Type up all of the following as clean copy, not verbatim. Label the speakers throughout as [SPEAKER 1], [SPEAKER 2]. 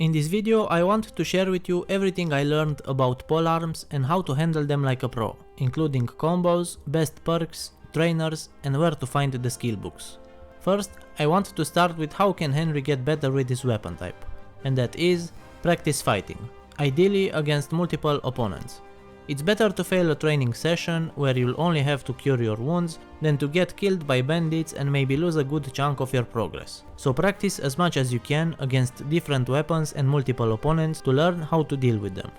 [SPEAKER 1] In this video I want to share with you everything I learned about polearms and how to handle them like a pro, including combos, best perks, trainers and where to find the skill books. First, I want to start with how can Henry get better with his weapon type, and that is practice fighting, ideally against multiple opponents. It's better to fail a training session where you'll only have to cure your wounds than to get killed by bandits and maybe lose a good chunk of your progress. So practice as much as you can against different weapons and multiple opponents to learn how to deal with them.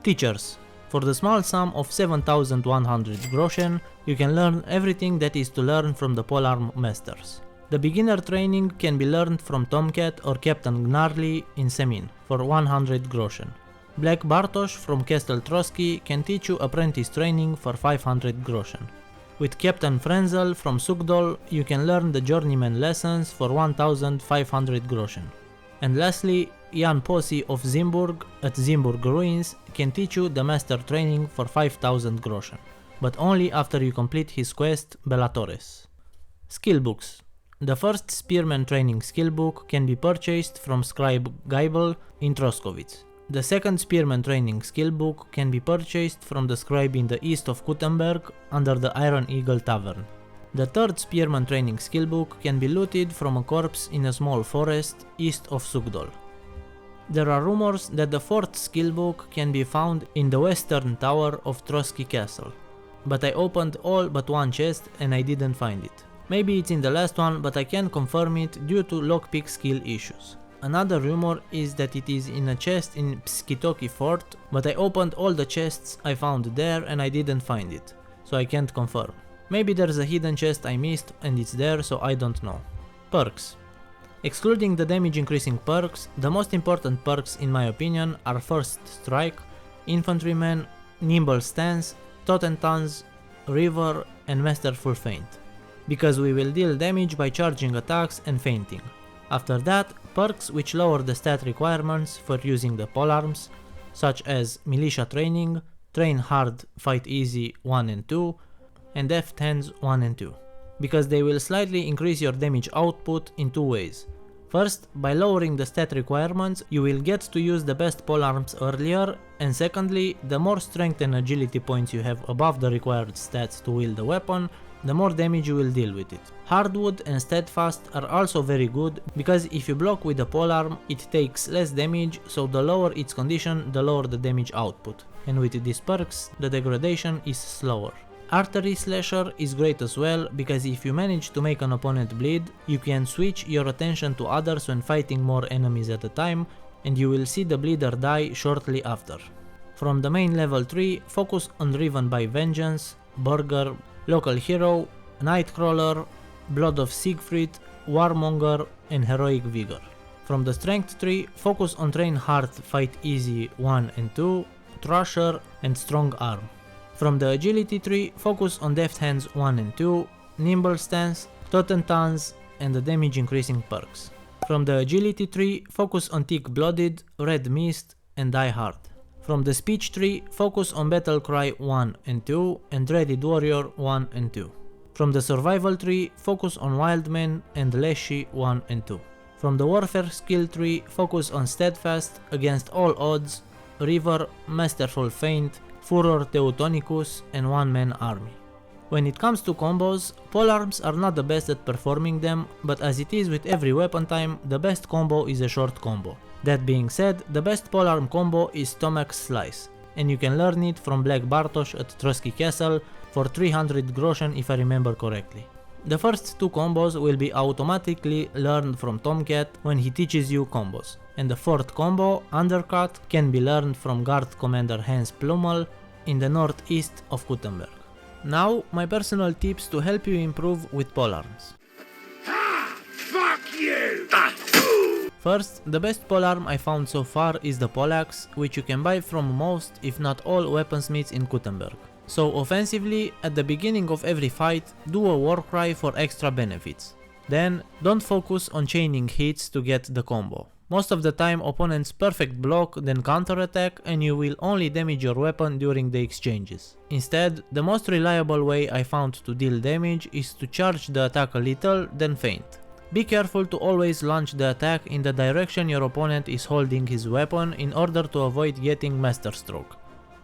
[SPEAKER 1] Teachers. For the small sum of 7,100 groschen, you can learn everything that is to learn from the polearm masters. The beginner training can be learned from Tomcat or Captain Gnarly in Semin for 100 groschen. Black Bartosz from Castle Trotsky can teach you apprentice training for 500 groschen. With Captain Frenzel from Sugdol you can learn the journeyman lessons for 1500 groschen. And lastly, Jan Posse of Zimburg at Zimburg Ruins can teach you the master training for 5000 groschen, but only after you complete his quest Bellatores. Skill books. The first Spearman training skill book can be purchased from Scribe Geibel in Troskowitz. The second Spearman training skill book can be purchased from the scribe in the east of Kuttenberg under the Iron Eagle Tavern. The third Spearman training skill book can be looted from a corpse in a small forest east of Sugdol. There are rumors that the fourth skill book can be found in the western tower of Trotsky Castle, but I opened all but one chest and I didn't find it. Maybe it's in the last one, but I can't confirm it due to lockpick skill issues. Another rumor is that it is in a chest in Pskitoki Fort, but I opened all the chests I found there and I didn't find it, so I can't confirm. Maybe there's a hidden chest I missed and it's there, so I don't know. Perks. Excluding the damage increasing perks, the most important perks in my opinion are First Strike, Infantryman, Nimble Stance, Totentans, River and Masterful Feint, because we will deal damage by charging attacks and feinting. After that, perks which lower the stat requirements for using the polearms, such as Militia Training, Train Hard, Fight Easy 1 and 2, and Deft Hands 1 and 2, because they will slightly increase your damage output in two ways. First, by lowering the stat requirements, you will get to use the best polearms earlier, and secondly, the more strength and agility points you have above the required stats to wield the weapon, the more damage you will deal with it. Hardwood and Steadfast are also very good, because if you block with a polearm, it takes less damage, so the lower its condition, the lower the damage output. And with these perks, the degradation is slower. Artery Slasher is great as well, because if you manage to make an opponent bleed, you can switch your attention to others when fighting more enemies at a time, and you will see the bleeder die shortly after. From the main level 3, focus on Driven by Vengeance, Burger, Local Hero, Nightcrawler, Blood of Siegfried, Warmonger and Heroic Vigor. From the Strength tree, focus on Train Hard, Fight Easy 1 and 2, Thrasher and Strong Arm. From the Agility tree, focus on Deft Hands 1 and 2, Nimble Stance, Totentans and the damage increasing perks. From the Agility tree, focus on Thick Blooded, Red Mist and Die Hard. From the Speech tree, focus on Battle Cry 1 and 2 and Dreaded Warrior 1 and 2. From the Survival tree, focus on Wildman and Leshy 1 and 2. From the Warfare skill tree, focus on Steadfast, Against All Odds, River, Masterful Feint, Furor Teutonicus and One Man Army. When it comes to combos, polearms are not the best at performing them, but as it is with every weapon time, the best combo is a short combo. That being said, the best polearm combo is Stomach Slice, and you can learn it from Black Bartosz at Trotsky Castle for 300 groschen if I remember correctly. The first two combos will be automatically learned from Tomcat when he teaches you combos, and the fourth combo, Undercut, can be learned from Guard Commander Hans Plummel in the northeast of Kuttenberg. Now, my personal tips to help you improve with polearms.
[SPEAKER 2] Ha! Fuck you!
[SPEAKER 1] First, the best polearm I found so far is the Poleaxe, which you can buy from most if not all weaponsmiths in Kuttenberg. So offensively, at the beginning of every fight, do a Warcry for extra benefits. Then, don't focus on chaining hits to get the combo. Most of the time opponents perfect block then counterattack and you will only damage your weapon during the exchanges. Instead, the most reliable way I found to deal damage is to charge the attack a little then feint. Be careful to always launch the attack in the direction your opponent is holding his weapon in order to avoid getting Master Stroke.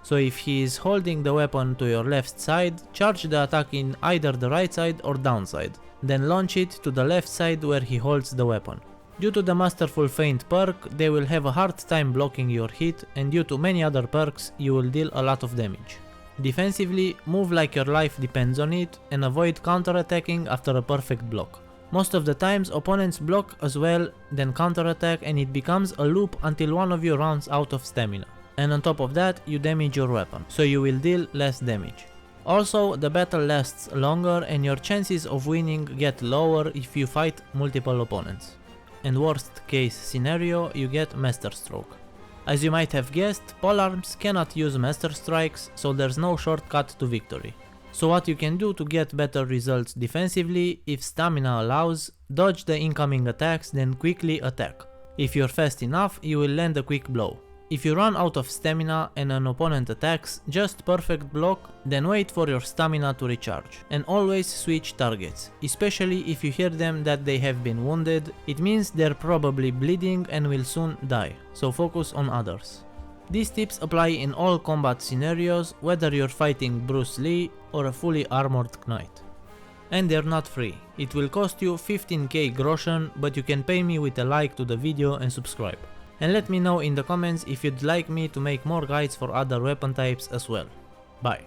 [SPEAKER 1] So if he is holding the weapon to your left side, charge the attack in either the right side or down side, then launch it to the left side where he holds the weapon. Due to the Masterful Feint perk, they will have a hard time blocking your hit, and due to many other perks, you will deal a lot of damage. Defensively, move like your life depends on it, and avoid counterattacking after a perfect block. Most of the times opponents block as well, then counterattack, and it becomes a loop until one of you runs out of stamina. And on top of that, you damage your weapon, so you will deal less damage. Also, the battle lasts longer and your chances of winning get lower if you fight multiple opponents. And worst case scenario, you get Master Stroke. As you might have guessed, Polearms cannot use Master Strikes, so there's no shortcut to victory. So what you can do to get better results defensively, if stamina allows, dodge the incoming attacks, then quickly attack. If you're fast enough, you will land a quick blow. If you run out of stamina and an opponent attacks, just perfect block, then wait for your stamina to recharge. And always switch targets, especially if you hear them that they have been wounded, it means they're probably bleeding and will soon die, so focus on others. These tips apply in all combat scenarios, whether you're fighting Bruce Lee or a fully armored knight. And they're not free. It will cost you 15k groschen, but you can pay me with a like to the video and subscribe. And let me know in the comments if you'd like me to make more guides for other weapon types as well. Bye.